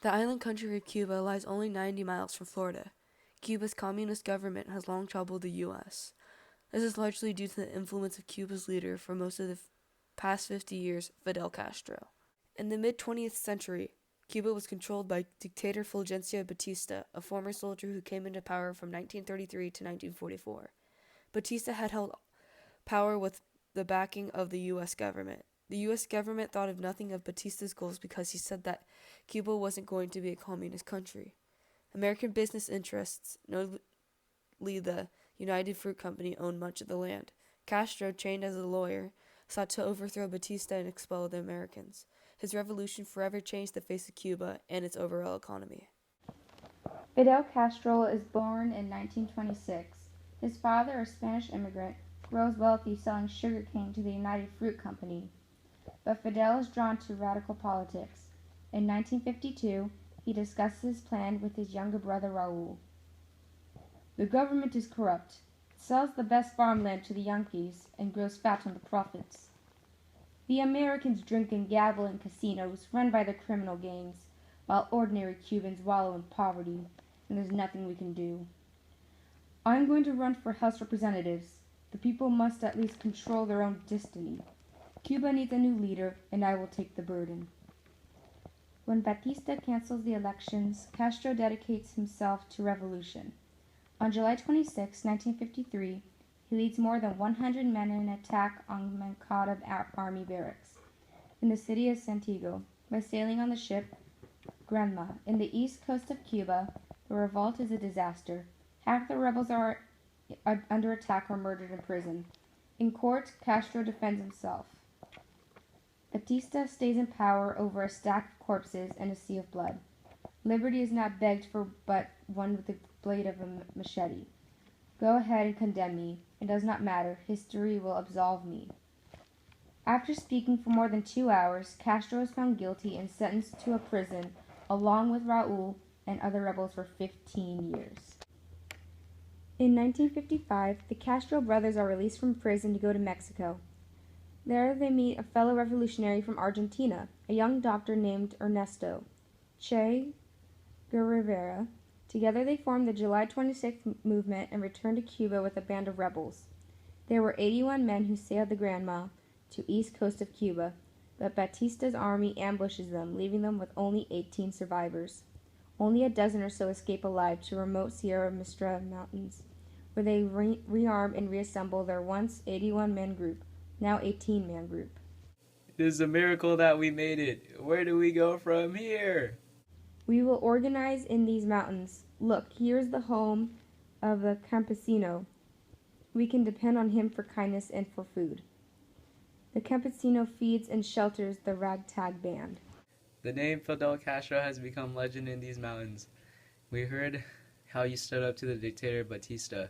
The island country of Cuba lies only 90 miles from Florida. Cuba's communist government has long troubled the U.S. This is largely due to the influence of Cuba's leader for most of the past 50 years, Fidel Castro. In the mid-20th century, Cuba was controlled by dictator Fulgencio Batista, a former soldier who came into power from 1933 to 1944. Batista had held power with the backing of the U.S. government. The U.S. government thought of nothing of Batista's goals because he said that Cuba wasn't going to be a communist country. American business interests, notably the United Fruit Company, owned much of the land. Castro, trained as a lawyer, sought to overthrow Batista and expel the Americans. His revolution forever changed the face of Cuba and its overall economy. Fidel Castro is born in 1926. His father, a Spanish immigrant, grows wealthy selling sugarcane to the United Fruit Company. But Fidel is drawn to radical politics. In 1952, he discusses his plan with his younger brother Raul. The government is corrupt. It sells the best farmland to the Yankees and grows fat on the profits. The Americans drink and gamble in casinos run by the criminal gangs, while ordinary Cubans wallow in poverty, and there's nothing we can do. I'm going to run for House Representatives. The people must at least control their own destiny. Cuba needs a new leader, and I will take the burden. When Batista cancels the elections, Castro dedicates himself to revolution. On July 26, 1953, he leads more than 100 men in an attack on Moncada Army barracks in the city of Santiago by sailing on the ship Granma. In the east coast of Cuba, the revolt is a disaster. Half the rebels are under attack or murdered in prison. In court, Castro defends himself. Batista stays in power over a stack of corpses and a sea of blood. Liberty is not begged for, but won with the blade of a machete. Go ahead and condemn me. It does not matter. History will absolve me. After speaking for more than 2 hours, Castro is found guilty and sentenced to a prison, along with Raul and other rebels, for 15 years. In 1955, the Castro brothers are released from prison to go to Mexico. There they meet a fellow revolutionary from Argentina, a young doctor named Ernesto Che Guevara. Together they formed the July 26th movement and returned to Cuba with a band of rebels. There were 81 men who sailed the Granma to east coast of Cuba, but Batista's army ambushes them, leaving them with only 18 survivors. Only a dozen or so escape alive to remote Sierra Mistra mountains, where they rearm and reassemble their once 81-man group, now 18-man group. It is a miracle that we made it. Where do we go from here? We will organize in these mountains. Look, here's the home of the campesino. We can depend on him for kindness and for food. The campesino feeds and shelters the ragtag band. The name Fidel Castro has become legend in these mountains. We heard how you stood up to the dictator Batista.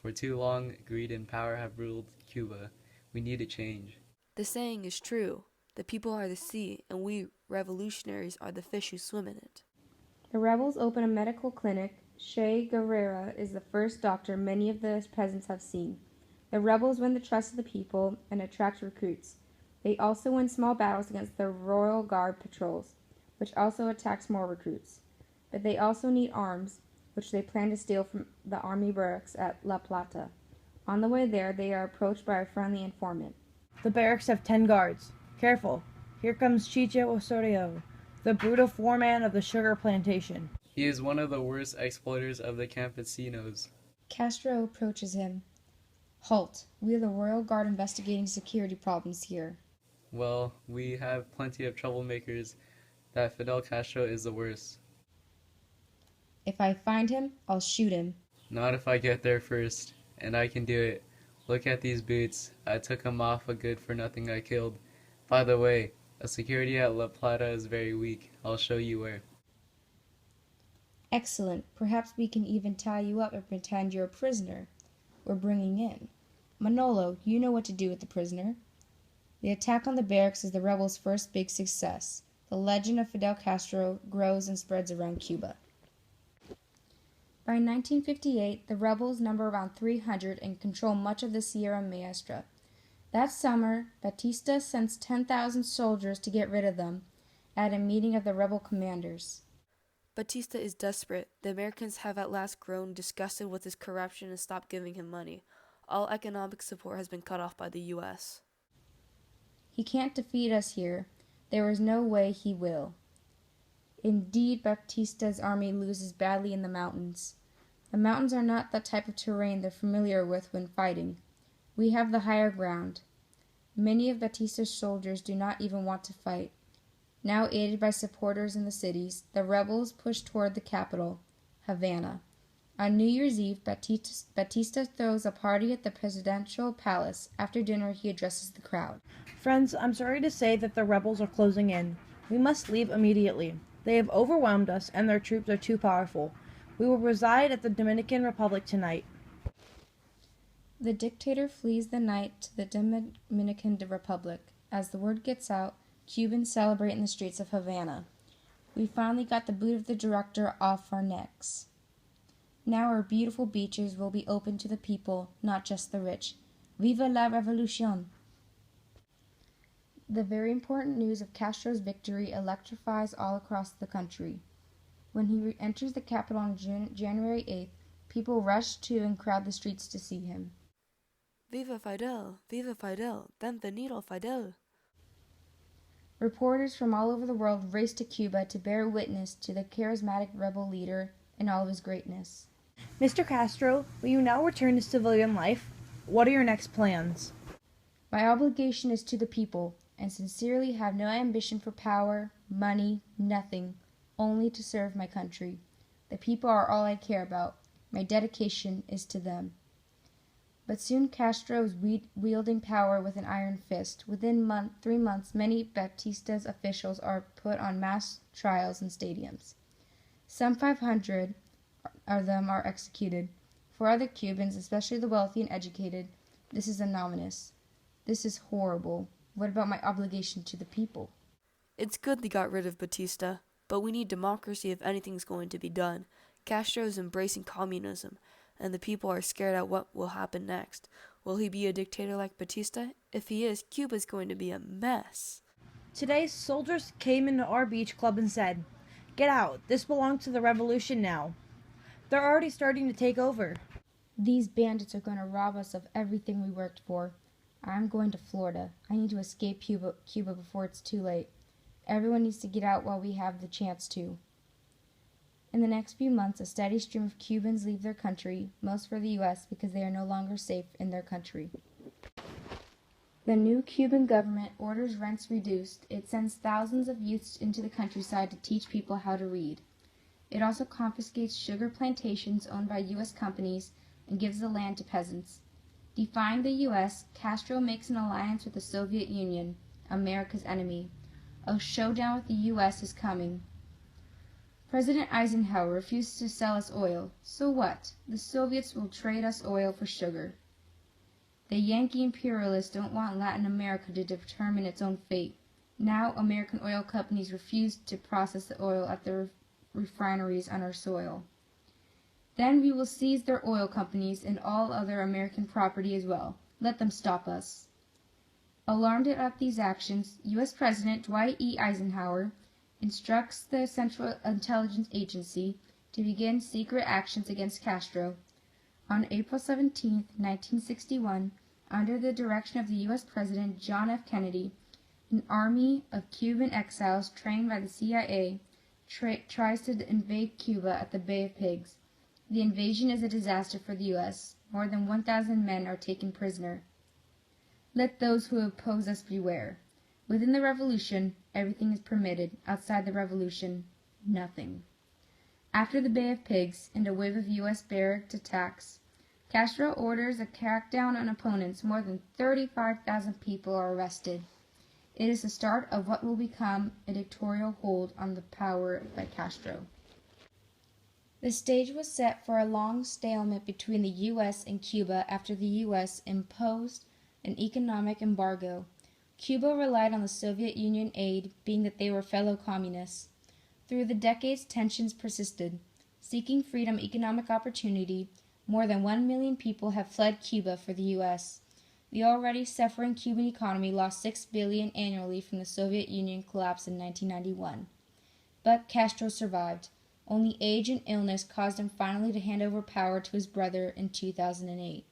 For too long, greed and power have ruled Cuba. We need a change. The saying is true. The people are the sea, and we revolutionaries are the fish who swim in it. The rebels open a medical clinic. Che Guevara is the first doctor many of the peasants have seen. The rebels win the trust of the people and attract recruits. They also win small battles against the Royal Guard patrols, which also attacks more recruits. But they also need arms, which they plan to steal from the army barracks at La Plata. On the way there, they are approached by a friendly informant. The barracks have 10 guards. Careful, here comes Chicho Osorio, the brutal foreman of the sugar plantation. He is one of the worst exploiters of the campesinos. Castro approaches him. Halt, we are the Royal Guard investigating security problems here. Well, we have plenty of troublemakers. That Fidel Castro is the worst. If I find him, I'll shoot him. Not if I get there first. And I can do it. Look at these boots. I took them off a good-for-nothing I killed. By the way, a security at La Plata is very weak. I'll show you where. Excellent. Perhaps we can even tie you up and pretend you're a prisoner we're bringing in. Manolo, you know what to do with the prisoner. The attack on the barracks is the rebels' first big success. The legend of Fidel Castro grows and spreads around Cuba. By 1958, the rebels number around 300 and control much of the Sierra Maestra. That summer, Batista sends 10,000 soldiers to get rid of them at a meeting of the rebel commanders. Batista is desperate. The Americans have at last grown disgusted with his corruption and stopped giving him money. All economic support has been cut off by the U.S. He can't defeat us here. There is no way he will. Indeed, Batista's army loses badly in the mountains. The mountains are not the type of terrain they're familiar with when fighting. We have the higher ground. Many of Batista's soldiers do not even want to fight. Now aided by supporters in the cities, the rebels push toward the capital, Havana. On New Year's Eve, Batista throws a party at the presidential palace. After dinner, he addresses the crowd. Friends, I'm sorry to say that the rebels are closing in. We must leave immediately. They have overwhelmed us, and their troops are too powerful. We will reside at the Dominican Republic tonight. The dictator flees the night to the Dominican Republic. As the word gets out, Cubans celebrate in the streets of Havana. We finally got the boot of the director off our necks. Now our beautiful beaches will be open to the people, not just the rich. Viva la revolution! The very important news of Castro's victory electrifies all across the country. When he enters the capital on January 8th, people rush to and crowd the streets to see him. Viva Fidel! Viva Fidel! Bienvenido Fidel! Reporters from all over the world race to Cuba to bear witness to the charismatic rebel leader in all of his greatness. Mr. Castro, will you now return to civilian life? What are your next plans? My obligation is to the people, and sincerely have no ambition for power, money, nothing, only to serve my country. The people are all I care about. My dedication is to them. But soon Castro is wielding power with an iron fist. Within 3 months, many Batista's officials are put on mass trials in stadiums. Some 500 of them are executed. For other Cubans, especially the wealthy and educated, this is anomalous. This is horrible. What about my obligation to the people? It's good they got rid of Batista, but we need democracy if anything's going to be done. Castro is embracing communism, and the people are scared at what will happen next. Will he be a dictator like Batista? If he is, Cuba's going to be a mess. Today, soldiers came into our beach club and said, "Get out, this belongs to the revolution now." They're already starting to take over. These bandits are going to rob us of everything we worked for. I'm going to Florida. I need to escape Cuba before it's too late. Everyone needs to get out while we have the chance to. In the next few months, a steady stream of Cubans leave their country, most for the U.S. because they are no longer safe in their country. The new Cuban government orders rents reduced. It sends thousands of youths into the countryside to teach people how to read. It also confiscates sugar plantations owned by U.S. companies and gives the land to peasants. Defying the U.S., Castro makes an alliance with the Soviet Union, America's enemy. A showdown with the U.S. is coming. President Eisenhower refused to sell us oil. So what? The Soviets will trade us oil for sugar. The Yankee imperialists don't want Latin America to determine its own fate. Now American oil companies refuse to process the oil at their refineries on our soil. Then we will seize their oil companies and all other American property as well. Let them stop us. Alarmed at these actions, U.S. President Dwight E. Eisenhower instructs the Central Intelligence Agency to begin secret actions against Castro. On April 17, 1961, under the direction of the U.S. President John F. Kennedy, an army of Cuban exiles trained by the CIA tries to invade Cuba at the Bay of Pigs. The invasion is a disaster for the U.S. More than 1,000 men are taken prisoner. Let those who oppose us beware. Within the revolution, everything is permitted. Outside the revolution, nothing. After the Bay of Pigs and a wave of U.S. barracked attacks, Castro orders a crackdown on opponents. More than 35,000 people are arrested. It is the start of what will become a dictatorial hold on the power by Castro. The stage was set for a long stalemate between the U.S. and Cuba after the U.S. imposed an economic embargo. Cuba relied on the Soviet Union aid, being that they were fellow communists. Through the decades, tensions persisted. Seeking freedom, economic opportunity, more than 1 million people have fled Cuba for the U.S. The already suffering Cuban economy lost $6 billion annually from the Soviet Union collapse in 1991. But Castro survived. Only age and illness caused him finally to hand over power to his brother in 2008.